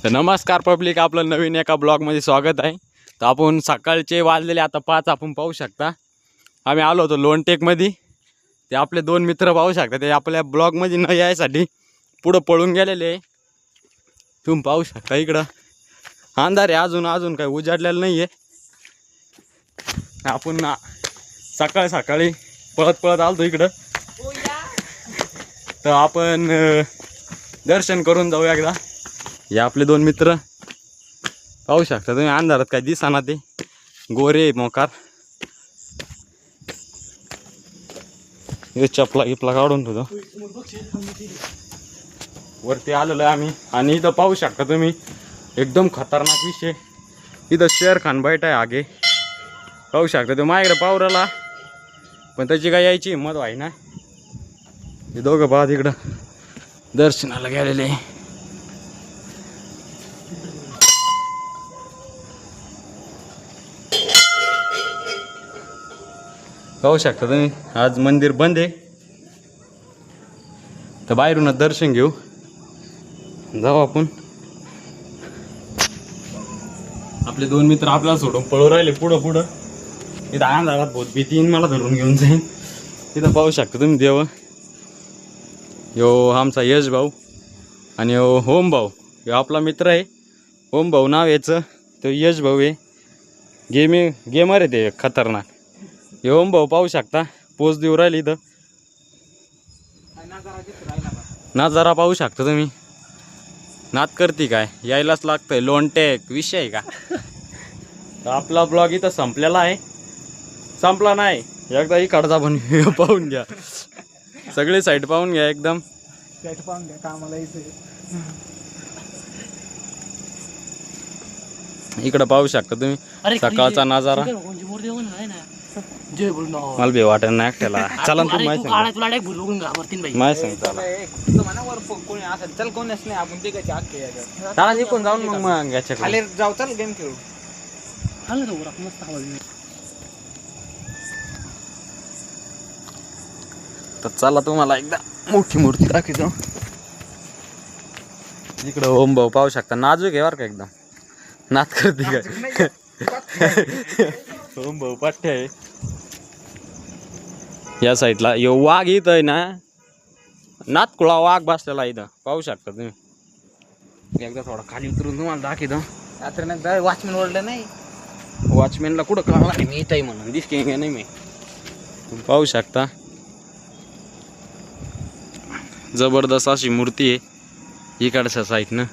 तर नमस्कार पब्लिक, आपलं नवीन एका ब्लॉगमध्ये स्वागत आहे। तर आपण सकाळचे वाजलेले आता 5 आपण पाहू शकता। आम्ही आलो होतो लोणटेकमध्ये। ते आपले दोन मित्र पाहू शकता, ते आपल्या ब्लॉगमध्ये न यायसाठी पुढं पळून गेलेले आहे। तुम्ही पाहू शकता इकडं अंधार आहे, अजून काही उजाडलेलं नाही आहे। आपण सकाळी पळत आलतो इकडं। तर आपण दर्शन करून जाऊ एकदा। हे आपले दोन मित्र पाहू शकता तुम्ही, अंधारात काय दिसना ते गोरे मोकार। हे चपला काढून ठेवतो, वरती आलेलो आहे आम्ही। आणि इथं पाहू शकता तुम्ही एकदम खतरनाक विषय, इथं शेर खान बैठा आहे आगे। पाहू शकता तो माझ्याकडे पावराला, पण त्याची काय यायची हिंमत व्हाय ना। हे दोघं पाहत इकडं दर्शनाला गेलेले। पाहू शकता तुम्ही आज मंदिर बंद आहे, तर बाहेरूनच दर्शन घेऊ जाऊ आपण। आपले दोन मित्र आपल्याला सोडून पळू राहिले पुढं। इथं अंधारात बहुत भीती मला धरून घेऊन जाईन। इथं पाहू शकता तुम्ही देव, यो आमचा यश भाऊ आणि यो होम भाऊ, यो आपला मित्र आहे। होम भाऊ नाव याचं, तो यश भाऊ आहे। गेमर आहे ते खतरनाक। हे होम भाऊ पाहू शकता पोच देऊ राहिली इथं, नजारा पाहू शकता तुम्ही। नाद करते काय, यायलाच लागतंय, लोणटेक विषय आहे का। तर आपला ब्लॉग इथं संपलेला आहे, संपला नाही एकदा इकडचा पण पाहून घ्या, सगळे साईड पाहून घ्या, एकदम साईड पाहून घ्या, कामाला यायचं। इकडं पाहू शकता तुम्ही सकाळचा नजारा। मला बी वाटत नाही एकट्याला, चला ना तुम्ही माहिती चल कोणच नाही, आपण ते चला निघून जाऊन मग याच्या खाली जाऊ, चल गेम खेळू। तर चला तुम्हाला एकदा मोठी मूर्ती दाखवतो। इकडं ओम भाऊ पाहू शकता, नाजूक आहे बरं का, एकदम नात करते काय। ओम भाऊ पाठ्य आहे। या साईडला यो वाघ इथं आहे ना, नातकुळा वाघ बसलेला इथं पाहू शकता तुम्ही। एकदा थोडा खाली उतरून तुम्हाला दाखवतो। रात्री वॉचमॅन ओरडलं नाही, वॉचमॅनला कुठं कळणार मी इथं आहे म्हणून, दिसते नाही मी। तुम्ही पाहू शकता जबरदस्त अशी मूर्ती आहे इकडच्या साईडनं।